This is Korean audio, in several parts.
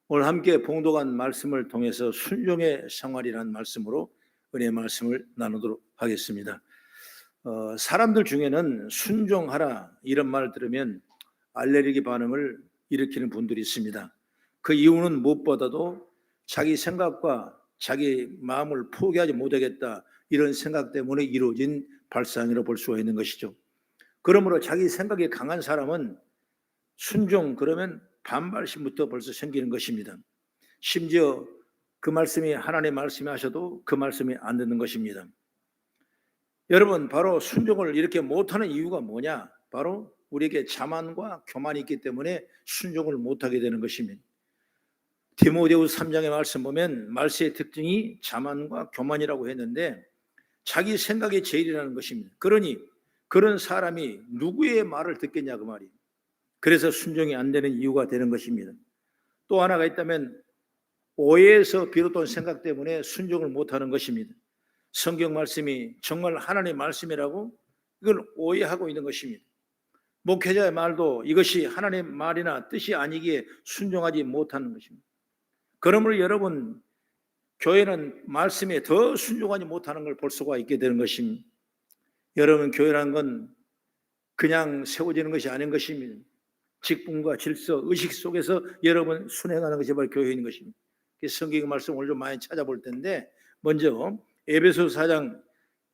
오늘 함께 봉독한 말씀을 통해서 순종의 생활이라는 말씀으로 은혜의 말씀을 나누도록 하겠습니다. 사람들 중에는 순종하라 이런 말 들으면 알레르기 반응을 일으키는 분들이 있습니다. 그 이유는 무엇보다도 자기 생각과 자기 마음을 포기하지 못하겠다 이런 생각 때문에 이루어진 발상이라고 볼 수가 있는 것이죠. 그러므로 자기 생각이 강한 사람은 순종 그러면 반발심부터 벌써 생기는 것입니다. 심지어 그 말씀이 하나님의 말씀이 하셔도 그 말씀이 안 듣는 것입니다. 여러분, 바로 순종을 이렇게 못하는 이유가 뭐냐? 바로 우리에게 자만과 교만이 있기 때문에 순종을 못하게 되는 것입니다. 디모데후서 3장의 말씀 보면 말세의 특징이 자만과 교만이라고 했는데 자기 생각이 제일이라는 것입니다. 그러니 그런 사람이 누구의 말을 듣겠냐 그 말이에요. 그래서 순종이 안 되는 이유가 되는 것입니다. 또 하나가 있다면 오해에서 비롯된 생각 때문에 순종을 못하는 것입니다. 성경 말씀이 정말 하나님의 말씀이라고 이걸 오해하고 있는 것입니다. 목회자의 말도 이것이 하나님의 말이나 뜻이 아니기에 순종하지 못하는 것입니다. 그러므로 여러분, 교회는 말씀에 더 순종하지 못하는 걸 볼 수가 있게 되는 것입니다. 여러분, 교회라는 건 그냥 세워지는 것이 아닌 것입니다. 직분과 질서, 의식 속에서 여러분 순행하는 것이 바로 교회인 것입니다. 성경의 말씀 오늘 좀 많이 찾아볼 텐데 먼저 에베소서 4장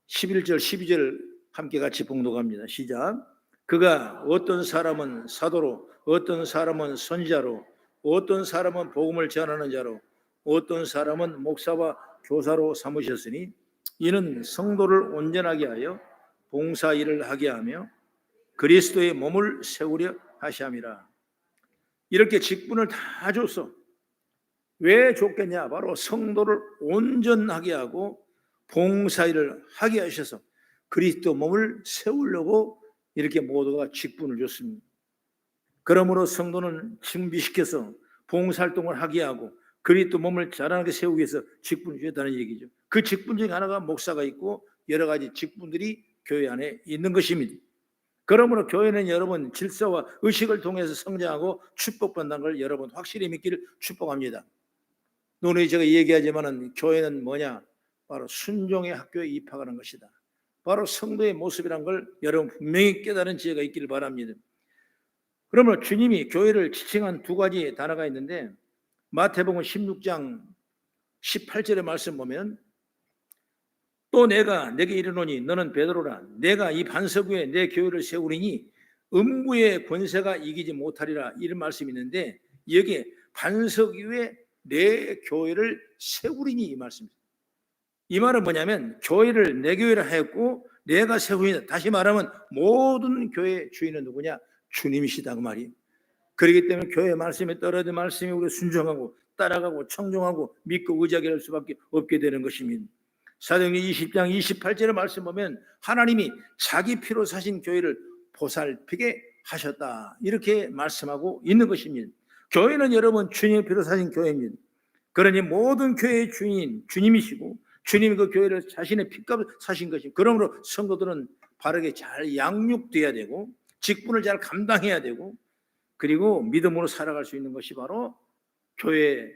11절 12절 함께 같이 봉독합니다. 시작. 그가 어떤 사람은 사도로, 어떤 사람은 선지자로, 어떤 사람은 복음을 전하는 자로, 어떤 사람은 목사와 교사로 삼으셨으니 이는 성도를 온전하게 하여 봉사 일을 하게 하며 그리스도의 몸을 세우려 하시함이라. 이렇게 직분을 다 줬어. 왜 줬겠냐? 바로 성도를 온전하게 하고 봉사일을 하게 하셔서 그리스도 몸을 세우려고 이렇게 모두가 직분을 줬습니다. 그러므로 성도는 준비시켜서 봉사활동을 하게 하고 그리스도 몸을 자라나게 세우기 위해서 직분을 주었다는 얘기죠. 그 직분 중에 하나가 목사가 있고 여러 가지 직분들이 교회 안에 있는 것입니다. 그러므로 교회는 여러분 질서와 의식을 통해서 성장하고 축복받는 걸 여러분 확실히 믿기를 축복합니다. 오늘 제가 얘기하지만은 교회는 뭐냐? 바로 순종의 학교에 입학하는 것이다. 바로 성도의 모습이란 걸 여러분 분명히 깨달은 지혜가 있기를 바랍니다. 그러면 주님이 교회를 지칭한 두 가지 단어가 있는데 마태복음 16장 18절의 말씀 보면 또 내가 내게 이르노니 너는 베드로라 내가 이 반석 위에 내 교회를 세우리니 음부의 권세가 이기지 못하리라 이런 말씀이 있는데 여기에 반석 위에 내 교회를 세우리니 이 말씀입니다. 이 말은 뭐냐면 교회를 내 교회를 하였고 내가 세우리니 다시 말하면 모든 교회의 주인은 누구냐? 주님이시다 그 말이에요. 그렇기 때문에 교회 말씀에 떨어진 말씀이 우리 순종하고 따라가고 청종하고 믿고 의지하게 할 수밖에 없게 되는 것입니다. 사도행전 20장 28절의 말씀 보면 하나님이 자기 피로 사신 교회를 보살피게 하셨다 이렇게 말씀하고 있는 것입니다. 교회는 여러분 주님의 피로 사신 교회입니다. 그러니 모든 교회의 주인 주님이시고 주님이 그 교회를 자신의 피값을 사신 것입니다. 그러므로 성도들은 바르게 잘 양육돼야 되고 직분을 잘 감당해야 되고 그리고 믿음으로 살아갈 수 있는 것이 바로 교회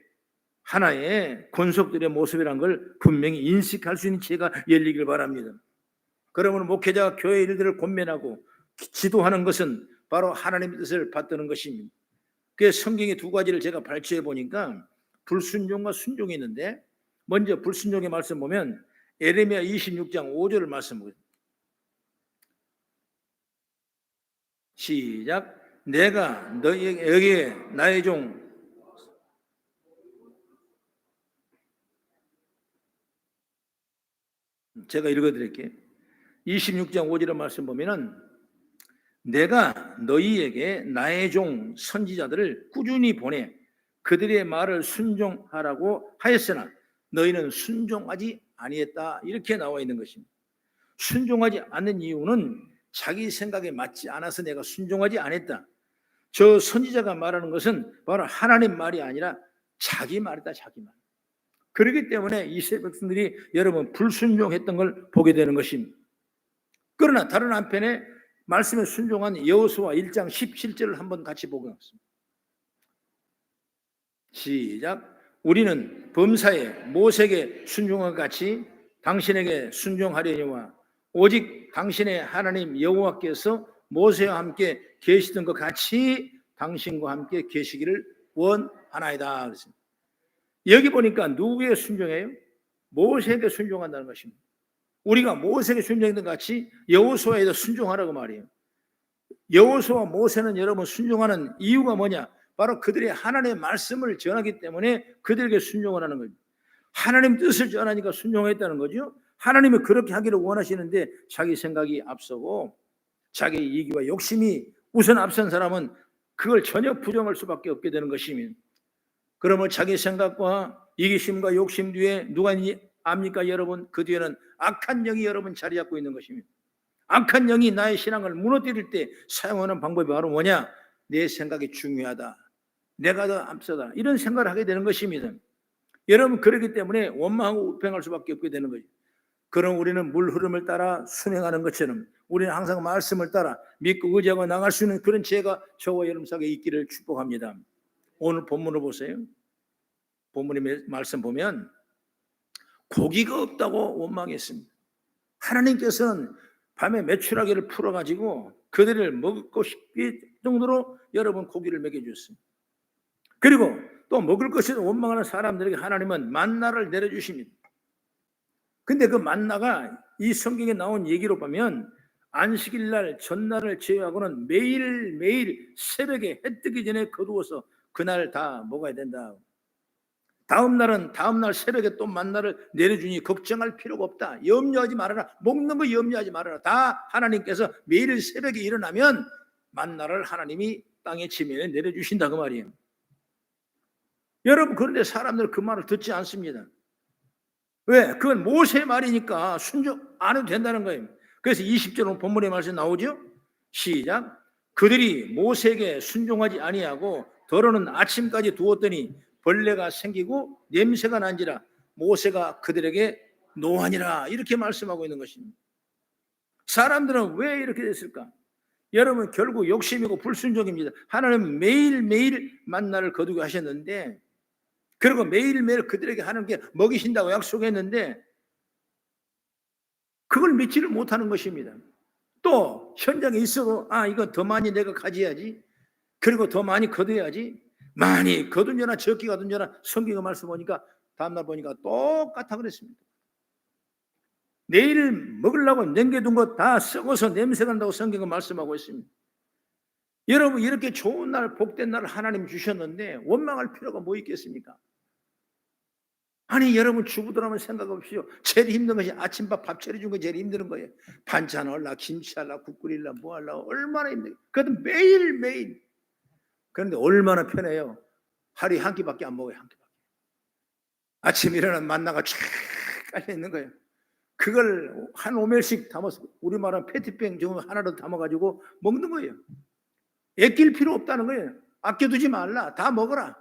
하나의 권속들의 모습이란 걸 분명히 인식할 수 있는 지혜가 열리길 바랍니다. 그러면 목회자가 교회 일들을 권면하고 지도하는 것은 바로 하나님의 뜻을 받드는 것입니다. 그래서 성경의 두 가지를 제가 발췌해 보니까 불순종과 순종이 있는데 먼저 불순종의 말씀 보면 에레미야 26장 5절을 말씀 보세요. 시작. 내가 너희에게 여기에 나의 종 제가 읽어드릴게요. 26장 5절의 말씀 보면은 내가 너희에게 나의 종 선지자들을 꾸준히 보내 그들의 말을 순종하라고 하였으나 너희는 순종하지 아니했다 이렇게 나와 있는 것입니다. 순종하지 않는 이유는 자기 생각에 맞지 않아서 내가 순종하지 않았다. 저 선지자가 말하는 것은 바로 하나님 말이 아니라 자기 말이다 자기 말. 그렇기 때문에 이스라엘 백성들이 여러분 불순종했던 걸 보게 되는 것입니다. 그러나 다른 한편에 말씀에 순종한 여호수아 1장 17절을 한번 같이 보겠습니다. 시작. 우리는 범사에 모세에게 순종한 것 같이 당신에게 순종하려니와 오직 당신의 하나님 여호와께서 모세와 함께 계시던 것 같이 당신과 함께 계시기를 원하나이다. 그랬습니다. 여기 보니까 누구에게 순종해요? 모세에게 순종한다는 것입니다. 우리가 모세에게 순종했던 것 같이 여호수아에도 순종하라고 말이에요. 여호수아와 모세는 여러분 순종하는 이유가 뭐냐? 바로 그들의 하나님의 말씀을 전하기 때문에 그들에게 순종을 하는 거죠. 하나님 뜻을 전하니까 순종했다는 거죠. 하나님이 그렇게 하기를 원하시는데 자기 생각이 앞서고 자기 이기와 욕심이 우선 앞선 사람은 그걸 전혀 부정할 수밖에 없게 되는 것입니다. 그러면 자기 생각과 이기심과 욕심 뒤에 누가 압니까 여러분? 그 뒤에는 악한 영이 여러분 자리 잡고 있는 것입니다. 악한 영이 나의 신앙을 무너뜨릴 때 사용하는 방법이 바로 뭐냐? 내 생각이 중요하다, 내가 더 앞서다, 이런 생각을 하게 되는 것입니다. 여러분 그렇기 때문에 원망하고 우평할 수밖에 없게 되는 거죠. 그럼 우리는 물 흐름을 따라 순행하는 것처럼 우리는 항상 말씀을 따라 믿고 의지하고 나갈 수 있는 그런 지혜가 저와 여러분 속에 있기를 축복합니다. 오늘 본문을 보세요. 본문의 말씀 보면 고기가 없다고 원망했습니다. 하나님께서는 밤에 메추라기를 풀어가지고 그들을 먹고 싶을 정도로 여러분 고기를 먹여주셨습니다. 그리고 또 먹을 것이 원망하는 사람들에게 하나님은 만나를 내려주십니다. 근데 그 만나가 이 성경에 나온 얘기로 보면 안식일날 전날을 제외하고는 매일매일 새벽에 해 뜨기 전에 거두어서 그날 다 먹어야 된다. 다음날 새벽에 또 만나를 내려주니 걱정할 필요가 없다. 염려하지 말아라. 먹는 거 염려하지 말아라. 다 하나님께서 매일 새벽에 일어나면 만나를 하나님이 땅의 지면에 내려주신다 그 말이에요. 여러분 그런데 사람들은 그 말을 듣지 않습니다. 왜? 그건 모세의 말이니까 순종 안 해도 된다는 거예요. 그래서 20절 본문의 말씀 나오죠. 시작. 그들이 모세에게 순종하지 아니하고 더러는 아침까지 두었더니 벌레가 생기고 냄새가 난지라 모세가 그들에게 노하니라, 이렇게 말씀하고 있는 것입니다. 사람들은 왜 이렇게 됐을까? 여러분 결국 욕심이고 불순종입니다. 하나님은 매일매일 만나를 거두게 하셨는데, 그리고 매일매일 그들에게 하나님께 먹이신다고 약속했는데 그걸 믿지를 못하는 것입니다. 또 현장에 있어도 이거 더 많이 내가 가져야지, 그리고 더 많이 거둬야지, 많이 거둔저나 적게 거둔저나 성경의 말씀 보니까 다음날 보니까 똑같아 그랬습니다. 내일 먹으려고 남겨둔 것 다 썩어서 냄새가 난다고 성경은 말씀하고 있습니다. 여러분 이렇게 좋은 날 복된 날을 하나님 주셨는데 원망할 필요가 뭐 있겠습니까? 아니 여러분 주부들 하면 생각 없이요, 제일 힘든 것이 아침밥 밥 차려준 거 제일 힘든 거예요. 반찬 할라, 김치 할라, 국 끓일라, 뭐 할라, 얼마나 힘들어요. 그것도 매일매일. 그런데 얼마나 편해요. 하루에 한 끼밖에 안 먹어요. 한 끼밖에. 아침 일어나면 만나가 쫙 깔려 있는 거예요. 그걸 한 5멜씩 담아서 우리 말은 페트병 정도 하나로 담아가지고 먹는 거예요. 아낄 필요 없다는 거예요. 아껴두지 말라. 다 먹어라.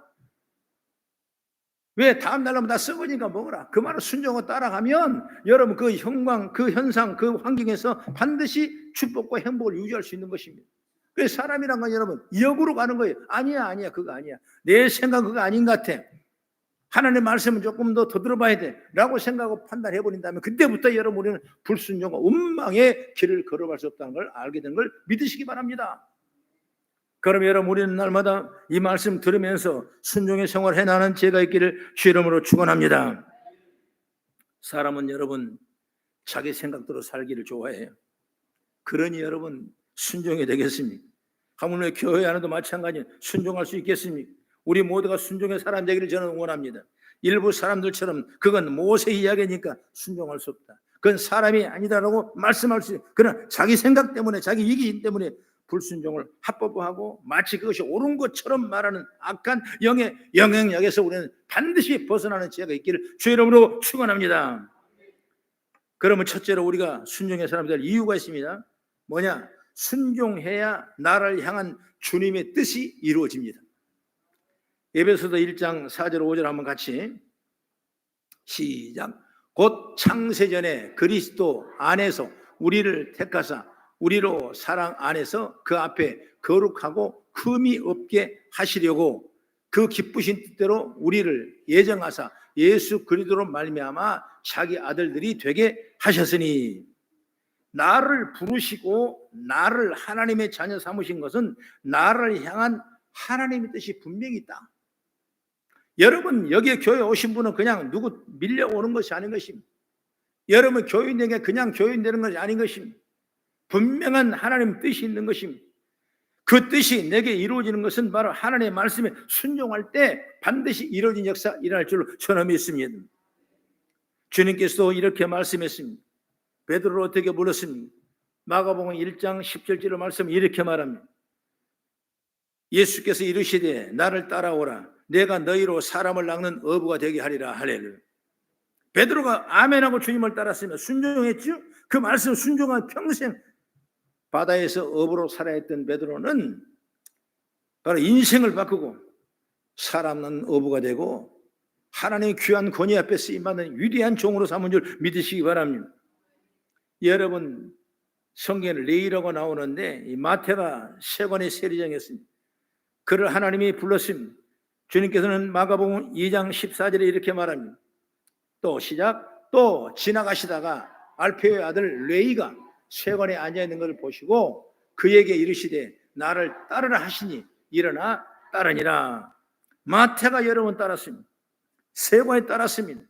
왜? 다음 날라면 다 썩으니까 먹어라. 그 말을 순종하고 따라가면 여러분 그 형광, 그 현상, 그 환경에서 반드시 축복과 행복을 유지할 수 있는 것입니다. 그래서 사람이란 건 여러분 역으로 가는 거예요. 아니야 그거 아니야. 내 생각 그거 아닌 것 같아. 하나님의 말씀은 조금 더 들어봐야 돼 라고 생각하고 판단해버린다면 그때부터 여러분 우리는 불순종과 원망의 길을 걸어갈 수 없다는 걸 알게 된 걸 믿으시기 바랍니다. 그럼 여러분 우리는 날마다 이 말씀 들으면서 순종의 생활을 해나가는 죄가 있기를 주 이름으로 축원합니다. 사람은 여러분 자기 생각대로 살기를 좋아해요. 그러니 여러분 순종이 되겠습니까? 하물며 교회 안에도 마찬가지예요. 순종할 수 있겠습니까? 우리 모두가 순종의 사람 되기를 저는 원합니다. 일부 사람들처럼 그건 모세 이야기니까 순종할 수 없다, 그건 사람이 아니다라고 말씀할 수 있어요. 그러나 자기 생각 때문에 자기 이기심 때문에 불순종을 합법화하고 마치 그것이 옳은 것처럼 말하는 악한 영의 영향력에서 우리는 반드시 벗어나는 지혜가 있기를 주 이름으로 축원합니다. 그러면 첫째로 우리가 순종의 사람이 될 이유가 있습니다. 뭐냐? 순종해야 나를 향한 주님의 뜻이 이루어집니다. 에베소서 1장 4절 5절 한번 같이 시작. 곧 창세전에 그리스도 안에서 우리를 택하사 우리로 사랑 안에서 그 앞에 거룩하고 흠이 없게 하시려고 그 기쁘신 뜻대로 우리를 예정하사 예수 그리스도로 말미암아 자기 아들들이 되게 하셨으니, 나를 부르시고 나를 하나님의 자녀 삼으신 것은 나를 향한 하나님의 뜻이 분명히 있다. 여러분, 여기에 교회 오신 분은 그냥 누구 밀려오는 것이 아닌 것입니다. 여러분, 교인에게 그냥 교인 되는 것이 아닌 것입니다. 분명한 하나님 뜻이 있는 것입니다. 그 뜻이 내게 이루어지는 것은 바로 하나님의 말씀에 순종할 때 반드시 이루어진 역사 일어날 줄로 저는 믿습니다. 주님께서도 이렇게 말씀했습니다. 베드로를 어떻게 불렀습니까? 마가복음 1장 17절의 말씀 이렇게 말합니다. 예수께서 이르시되 나를 따라오라. 내가 너희로 사람을 낚는 어부가 되게 하리라. 할렐루야. 베드로가 아멘하고 주님을 따랐으며 순종했죠. 그 말씀 순종한 평생 바다에서 어부로 살아있던 베드로는 바로 인생을 바꾸고 사람 낚는 어부가 되고 하나님의 귀한 권위 앞에 쓰임받는 위대한 종으로 삼은 줄 믿으시기 바랍니다. 여러분, 성경에 레위라고 나오는데 이 마태가 세관의 세리장이었습니다. 그를 하나님이 불렀습니다. 주님께서는 마가복음 2장 14절에 이렇게 말합니다. 또 지나가시다가 알페오의 아들 레위가 세관에 앉아있는 것을 보시고 그에게 이르시되 나를 따르라 하시니 일어나 따르니라. 마태가 여러 번 따랐습니다. 세관에 따랐습니다.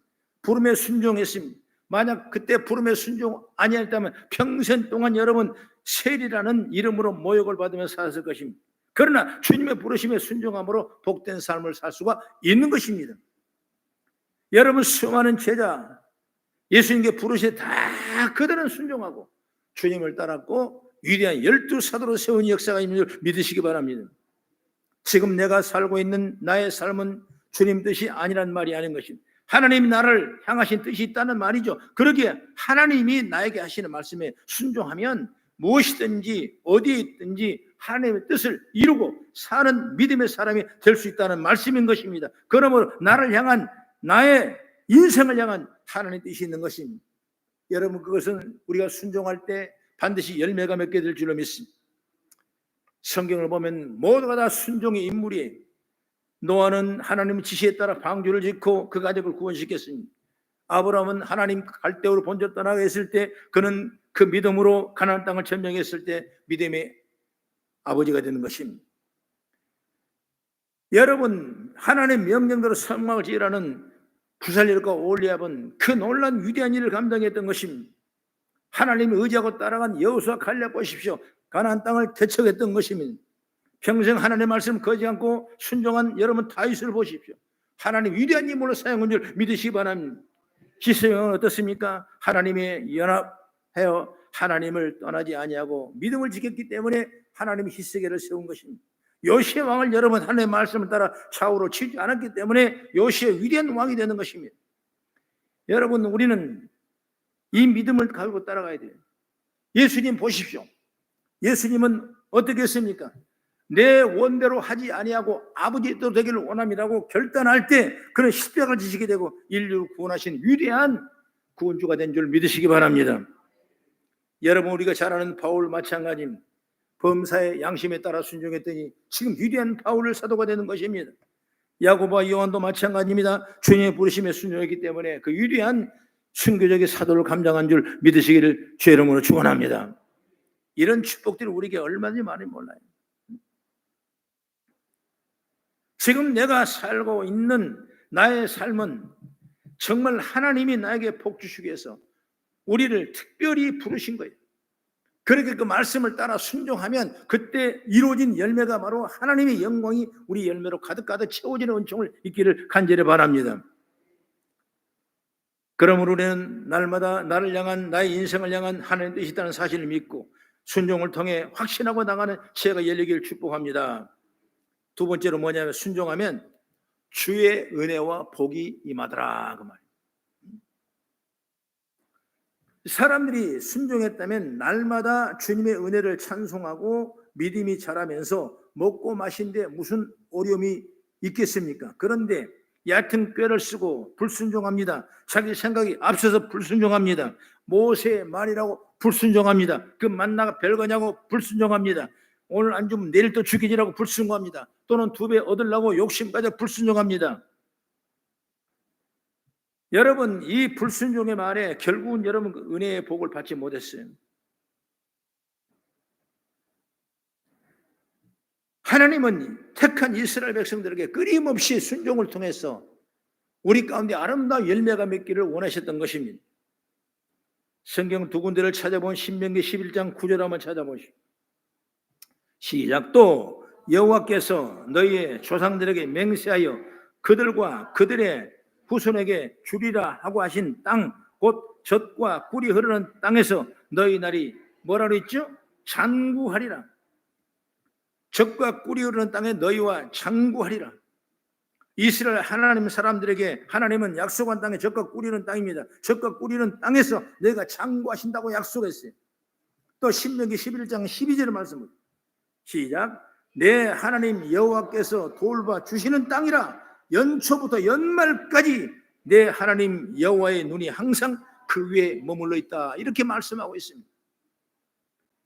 부름에 순종했습니다. 만약 그때 부름에 순종 아니었다면 평생 동안 여러분 세리라는 이름으로 모욕을 받으며 살았을 것입니다. 그러나 주님의 부르심에 순종함으로 복된 삶을 살 수가 있는 것입니다. 여러분, 수많은 제자 예수님께 부르시되 다 그들은 순종하고 주님을 따랐고 위대한 12사도로 세운 역사가 있는 줄 믿으시기 바랍니다. 지금 내가 살고 있는 나의 삶은 주님 뜻이 아니란 말이 아닌 것입니다. 하나님이 나를 향하신 뜻이 있다는 말이죠. 그러기에 하나님이 나에게 하시는 말씀에 순종하면 무엇이든지 어디에 있든지 하나님의 뜻을 이루고 사는 믿음의 사람이 될 수 있다는 말씀인 것입니다. 그러므로 나를 향한 나의 인생을 향한 하나님의 뜻이 있는 것입니다. 여러분, 그것은 우리가 순종할 때 반드시 열매가 맺게 될 줄로 믿습니다. 성경을 보면 모두가 다 순종의 인물이에요. 노아는 하나님의 지시에 따라 방주를 짓고 그 가족을 구원시켰습니다. 아브라함은 하나님 갈대우로 본전 떠나가 있을 때 그는 그 믿음으로 가나안 땅을 점령했을 때 믿음의 아버지가 되는 것입니다. 여러분, 하나님의 명령대로 성막을 지으라는 부살엘과 올리압은 그 놀란 위대한 일을 감당했던 것입니다. 하나님을 의지하고 따라간 여호수아 갈렙 보십시오. 가나안 땅을 개척했던 것입니다. 평생 하나님의 말씀을 거지 않고 순종한 여러분 다윗을 보십시오. 하나님 위대한 인물로 사용한 줄 믿으시기 바랍니다. 기스형은 어떻습니까? 하나님의 연합하여 하나님을 떠나지 아니하고 믿음을 지켰기 때문에 하나님이 히스기야를 세운 것입니다. 요시야 왕을 여러분 하나님의 말씀을 따라 좌우로 치지 않았기 때문에 요시야 위대한 왕이 되는 것입니다. 여러분, 우리는 이 믿음을 가지고 따라가야 돼요. 예수님 보십시오. 예수님은 어떻게 했습니까? 내 원대로 하지 아니하고 아버지의 뜻대로 되기를 원함이라고 결단할 때 그는 십자가를 지시게 되고 인류를 구원하신 위대한 구원주가 된 줄 믿으시기 바랍니다. 여러분, 우리가 잘 아는 바울 마찬가지입니다. 범사의 양심에 따라 순종했더니 지금 위대한 바울을 사도가 되는 것입니다. 야고보와 요한도 마찬가지입니다. 주님의 부르심에 순종했기 때문에 그 위대한 순교적인 사도를 감당한 줄 믿으시기를 주의 이름으로 축원합니다. 이런 축복들이 우리에게 얼마나 많이 몰라요. 지금 내가 살고 있는 나의 삶은 정말 하나님이 나에게 복 주시기 위해서 우리를 특별히 부르신 거예요. 그렇게 그 말씀을 따라 순종하면 그때 이루어진 열매가 바로 하나님의 영광이 우리 열매로 가득가득 채워지는 은총을 있기를 간절히 바랍니다. 그러므로 우리는 날마다 나를 향한 나의 인생을 향한 하나님의 뜻이 있다는 사실을 믿고 순종을 통해 확신하고 나가는 지혜가 열리기를 축복합니다. 두 번째로 뭐냐면 순종하면 주의 은혜와 복이 임하더라 그 말이에요. 사람들이 순종했다면 날마다 주님의 은혜를 찬송하고 믿음이 자라면서 먹고 마신데 무슨 어려움이 있겠습니까? 그런데 얕은 꾀를 쓰고 불순종합니다. 자기 생각이 앞서서 불순종합니다. 모세의 말이라고 불순종합니다. 그 만나가 별거냐고 불순종합니다. 오늘 안 주면 내일 또 죽이지라고 불순종합니다. 또는 2배 얻으려고 욕심까지 불순종합니다. 여러분, 이 불순종의 말에 결국은 여러분 은혜의 복을 받지 못했어요. 하나님은 택한 이스라엘 백성들에게 끊임없이 순종을 통해서 우리 가운데 아름다운 열매가 맺기를 원하셨던 것입니다. 성경 2군데를 찾아본 신명기 11장 9절 한번 찾아보시오. 시작. 또 여호와께서 너희의 조상들에게 맹세하여 그들과 그들의 후손에게 주리라 하고 하신 땅, 곧 젖과 꿀이 흐르는 땅에서 너희 날이 뭐라고 했죠? 장구하리라. 젖과 꿀이 흐르는 땅에 너희와 장구하리라. 이스라엘 하나님 사람들에게 하나님은 약속한 땅에 젖과 꿀이 흐르는 땅입니다. 젖과 꿀이 흐르는 땅에서 너희가 장구하신다고 약속했어요. 또 신명기 11장 12절의 말씀을 시작. 내 하나님 여호와께서 돌봐 주시는 땅이라 연초부터 연말까지 내 하나님 여호와의 눈이 항상 그 위에 머물러 있다. 이렇게 말씀하고 있습니다.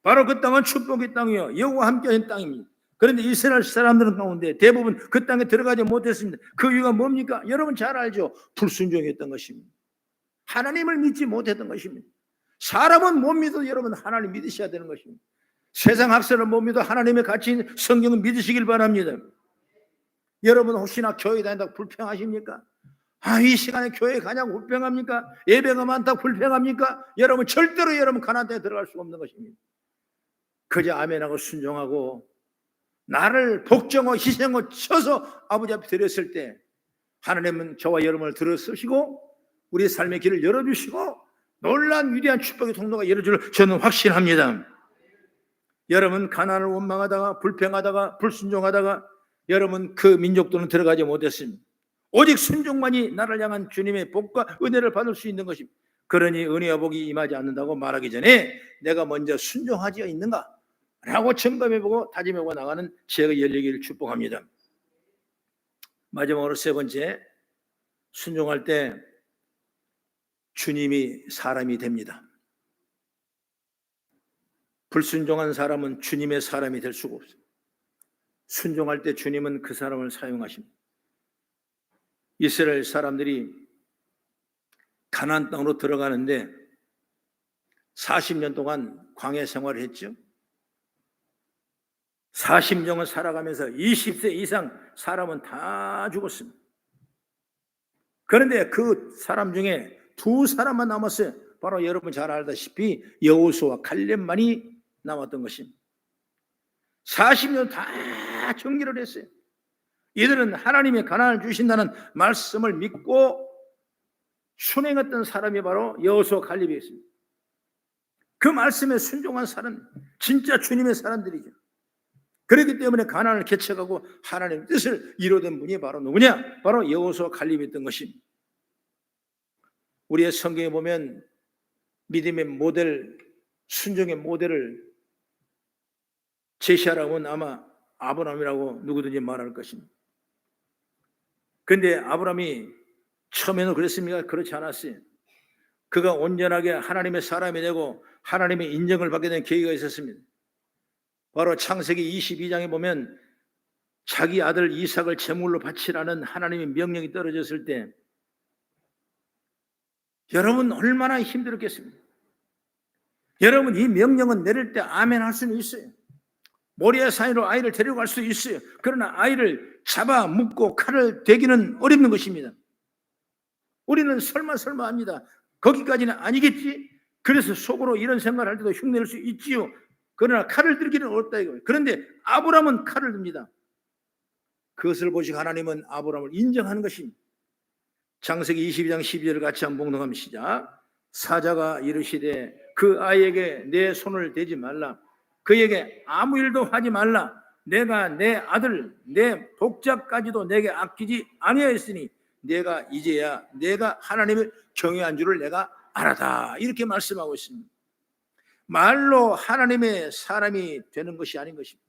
바로 그 땅은 축복의 땅이요 여호와 함께하는 땅입니다. 그런데 이스라엘 사람들은 가운데 대부분 그 땅에 들어가지 못했습니다. 그 이유가 뭡니까? 여러분 잘 알죠. 불순종했던 것입니다. 하나님을 믿지 못했던 것입니다. 사람은 못 믿어도 여러분 하나님 믿으셔야 되는 것입니다. 세상 학설은 못 믿어 하나님의 가치인 성경은 믿으시길 바랍니다. 여러분 혹시나 교회 다닌다고 불평하십니까? 이 시간에 교회 가냐고 불평합니까? 예배가 많다고 불평합니까? 여러분 절대로 여러분 가나안 땅에 들어갈 수가 없는 것입니다. 그저 아멘하고 순종하고 나를 복종하고 희생하고 쳐서 아버지 앞에 드렸을 때 하나님은 저와 여러분을 들어쓰시고 우리 삶의 길을 열어주시고 놀라운 위대한 축복의 통로가 열어줄 저는 확신합니다. 여러분 가나안을 원망하다가 불평하다가 불순종하다가 여러분 그 민족들은 들어가지 못했습니다. 오직 순종만이 나를 향한 주님의 복과 은혜를 받을 수 있는 것입니다. 그러니 은혜와 복이 임하지 않는다고 말하기 전에 내가 먼저 순종하지 있는가? 라고 점검해보고 다짐해보고 나가는 지혜가 열리기를 축복합니다. 마지막으로 3번째, 순종할 때 주님이 사람이 됩니다. 불순종한 사람은 주님의 사람이 될 수가 없어요. 순종할 때 주님은 그 사람을 사용하십니다. 이스라엘 사람들이 가나안 땅으로 들어가는데 40년 동안 광야 생활을 했죠. 40년을 살아가면서 20세 이상 사람은 다 죽었습니다. 그런데 그 사람 중에 2사람만 남았어요. 바로 여러분 잘 알다시피 여호수아와 갈렙만이 남았던 것입니다. 40년 다 정리를 했어요. 이들은 하나님의 가나안을 주신다는 말씀을 믿고 순행했던 사람이 바로 여호수아 갈렙이었습니다. 그 말씀에 순종한 사람, 진짜 주님의 사람들이죠. 그렇기 때문에 가나안을 개척하고 하나님의 뜻을 이루던 분이 바로 누구냐? 바로 여호수아 갈렙이었던 것입니다. 우리의 성경에 보면 믿음의 모델, 순종의 모델을 제시하라면 아마 아브라함이라고 누구든지 말할 것입니다. 그런데 아브라함이 처음에는 그랬습니까? 그렇지 않았어요. 그가 온전하게 하나님의 사람이 되고 하나님의 인정을 받게 된 계기가 있었습니다. 바로 창세기 22장에 보면 자기 아들 이삭을 제물로 바치라는 하나님의 명령이 떨어졌을 때 여러분 얼마나 힘들었겠습니까? 여러분 이 명령은 내릴 때 아멘 할 수는 있어요. 모리아 산으로 아이를 데려갈 수 있어요. 그러나 아이를 잡아 묶고 칼을 대기는 어렵는 것입니다. 우리는 설마 합니다. 거기까지는 아니겠지? 그래서 속으로 이런 생각을 할 때도 흉내낼 수 있지요. 그러나 칼을 들기는 어렵다 이거예요. 그런데 아브라함은 칼을 듭니다. 그것을 보시고 하나님은 아브라함을 인정하는 것입니다. 창세기 22장 12절을 같이 한번 봉독하면 시작. 사자가 이르시되 그 아이에게 내 손을 대지 말라. 그에게 아무 일도 하지 말라. 내가 내 아들 내 독자까지도 내게 아끼지 아니하였으니 내가 이제야 내가 하나님을 경외한 줄을 내가 알았다. 이렇게 말씀하고 있습니다. 말로 하나님의 사람이 되는 것이 아닌 것입니다.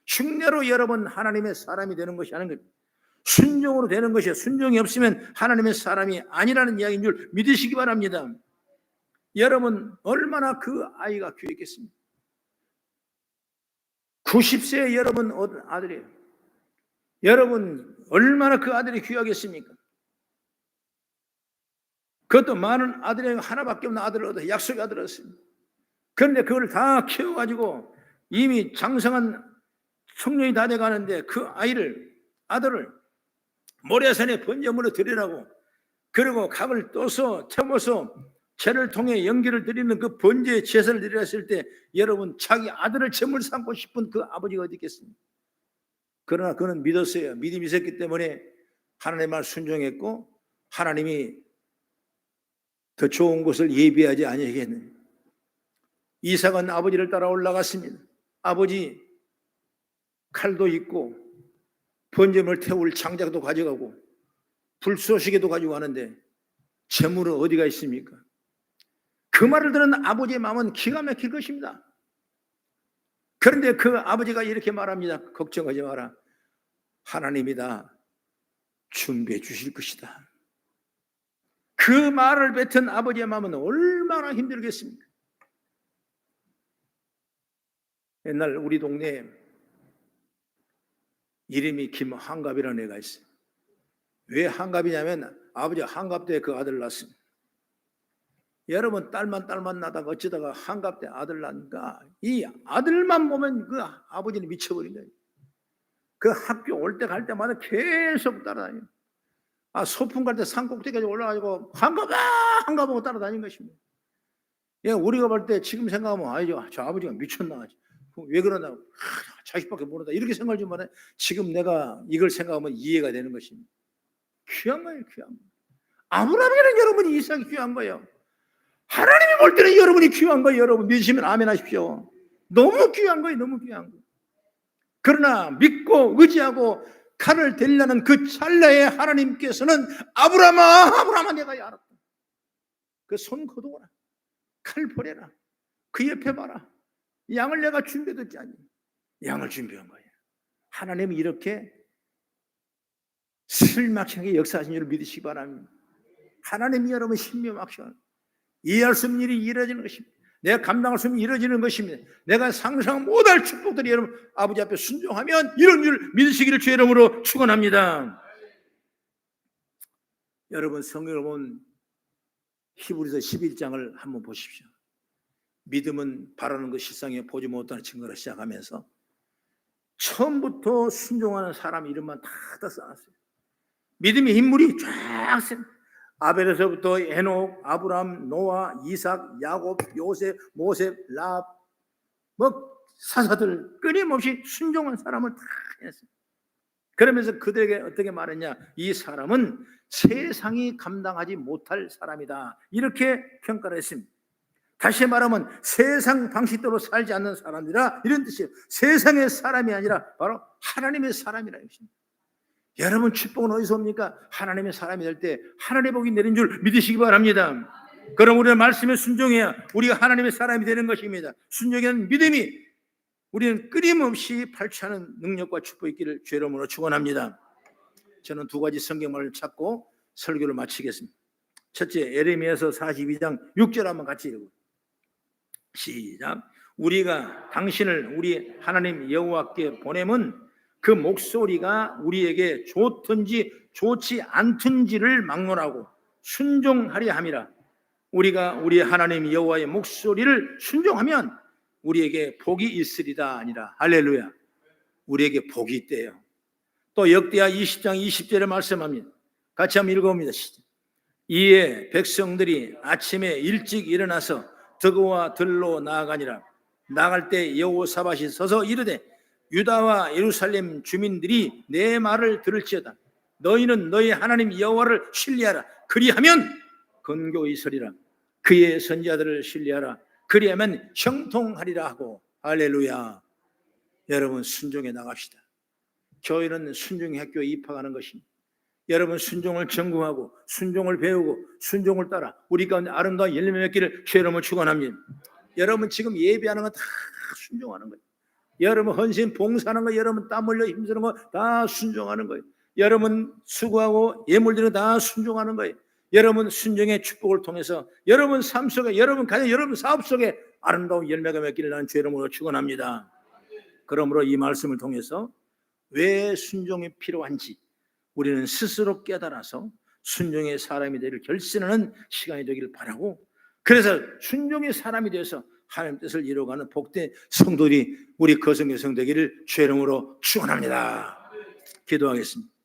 흉내로 여러분 하나님의 사람이 되는 것이 아닌 것입니다. 순종으로 되는 것이요. 순종이 없으면 하나님의 사람이 아니라는 이야기인 줄 믿으시기 바랍니다. 여러분 얼마나 그 아이가 귀했겠습니까? 90세 여러분 얻은 아들이에요. 여러분 얼마나 그 아들이 귀하겠습니까? 그것도 많은 아들이 하나밖에 없는 아들을 얻어 약속의 아들을 얻었습니다. 그런데 그걸 다 키워가지고 이미 장성한 청년이 다 돼가는데 그 아들을 모래산에 번제물로 드리라고, 그리고 각을 떠서 태워서 죄를 통해 연기를 드리는 그 번제의 제사를 드리라 했을 때 여러분 자기 아들을 제물 삼고 싶은 그 아버지가 어디 있겠습니까? 그러나 그는 믿었어요. 믿음이 있었기 때문에 하나님의 말 순종했고 하나님이 더 좋은 곳을 예비하지 아니하겠느냐. 이삭은 아버지를 따라 올라갔습니다. 아버지 칼도 있고 번제물 태울 장작도 가져가고 불쏘시개도 가지고 가는데 재물은 어디가 있습니까? 그 말을 들은 아버지의 마음은 기가 막힐 것입니다. 그런데 그 아버지가 이렇게 말합니다. 걱정하지 마라. 하나님이 다 준비해 주실 것이다. 그 말을 뱉은 아버지의 마음은 얼마나 힘들겠습니까? 옛날 우리 동네에 이름이 김한갑이라는 애가 있어요. 왜 한갑이냐면 아버지가 한갑 때 그 아들 낳았습니다. 여러분 딸만 나다가 어쩌다가 한갑 때 아들 낳으니까 이 아들만 보면 그 아버지는 미쳐버린 거예요. 그 학교 올 때 갈 때마다 계속 따라다녀요. 소풍 갈 때 산꼭대기까지 올라가지고 한갑하고 따라다닌 것입니다. 예, 우리가 볼 때 지금 생각하면 저 아버지가 미쳤나, 왜 그러나, 자식밖에 모른다 이렇게 생각을 좀 하네. 지금 내가 이걸 생각하면 이해가 되는 것입니다. 귀한 거예요, 귀한 거. 아브라함에게는 여러분이 이삭이 귀한 거예요. 하나님이 볼 때는 여러분이 귀한 거예요. 여러분 믿으시면 아멘 하십시오. 너무 귀한 거예요, 너무 귀한 거. 그러나 믿고 의지하고 칼을 대려는 그 찰나에 하나님께서는 아브라함아 내가 알았다. 그 손 거두어라. 칼 버려라. 그 옆에 봐라. 양을 내가 준비해뒀지 않니? 양을 준비한 거예요. 하나님이 이렇게 슬막하게 역사하신 줄을 믿으시기 바랍니다. 하나님이 여러분 신묘막혀 이해할 수 없는 일이 이루어지는 것입니다. 내가 감당할 수 없는 일이 이루어지는 것입니다. 내가 상상 못할 축복들이 여러분 아버지 앞에 순종하면 이런 줄 믿으시기를 주의 이름으로 축원합니다. 여러분 성경을 보면 히브리서 11장을 한번 보십시오. 믿음은 바라는 것 실상에 보지 못하는 증거를 시작하면서 처음부터 순종하는 사람 이름만 다 써놨어요. 믿음의 인물이 쫙 아벨에서부터 에녹, 아브람, 노아, 이삭, 야곱, 요셉, 모세, 랍, 사사들 끊임없이 순종한 사람을 다 했어요. 그러면서 그들에게 어떻게 말했냐? 이 사람은 세상이 감당하지 못할 사람이다. 이렇게 평가를 했습니다. 다시 말하면 세상 방식대로 살지 않는 사람이라 이런 뜻이에요. 세상의 사람이 아니라 바로 하나님의 사람이라는 것입니다. 여러분 축복은 어디서 옵니까? 하나님의 사람이 될 때 하나님의 복이 내린 줄 믿으시기 바랍니다. 그럼 우리는 말씀에 순종해야 우리가 하나님의 사람이 되는 것입니다. 순종하는 믿음이 우리는 끊임없이 발휘하는 능력과 축복이 있기를 주의 이름으로 축원합니다. 저는 두 가지 성경말을 찾고 설교를 마치겠습니다. 첫째, 예레미야서 42장 6절 한번 같이 읽어요. 시작. 우리가 당신을 우리 하나님 여호와께 보내면 그 목소리가 우리에게 좋든지 좋지 않든지를 막론하고 순종하려 함이라. 우리가 우리 하나님 여호와의 목소리를 순종하면 우리에게 복이 있으리다 아니라. 할렐루야. 우리에게 복이 있대요. 또 역대하 20장 20절에 말씀합니다. 같이 한번 읽어봅니다. 이에 백성들이 아침에 일찍 일어나서 드고와 들로 나아가니라. 나갈 때 여호사밧이 서서 이르되 유다와 예루살렘 주민들이 내 말을 들을지어다. 너희는 너희 하나님 여호와를 신뢰하라. 그리하면 건교히 서리라. 그의 선지자들을 신뢰하라. 그리하면 형통하리라 하고. 할렐루야. 여러분 순종해 나갑시다. 교회는 순종의 학교에 입학하는 것입니다. 여러분 순종을 전공하고 순종을 배우고 순종을 따라 우리 가운데 아름다운 열매 맺기를 주의 이름으로 축원합니다. 여러분 지금 예배하는 건 다 순종하는 거예요. 여러분 헌신 봉사하는 거, 여러분 땀 흘려 힘쓰는 거 다 순종하는 거예요. 여러분 수고하고 예물 드리는 거 다 순종하는 거예요. 여러분 순종의 축복을 통해서 여러분 삶 속에, 여러분 가정, 여러분 사업 속에 아름다운 열매가 맺기를 나는 주의 이름으로 축원합니다. 그러므로 이 말씀을 통해서 왜 순종이 필요한지 우리는 스스로 깨달아서 순종의 사람이 되기를 결심하는 시간이 되기를 바라고, 그래서 순종의 사람이 되어서 하나님 뜻을 이루어가는 복된 성도들이 우리 거성의 성 되기를 주의 이름으로 축원합니다. 기도하겠습니다.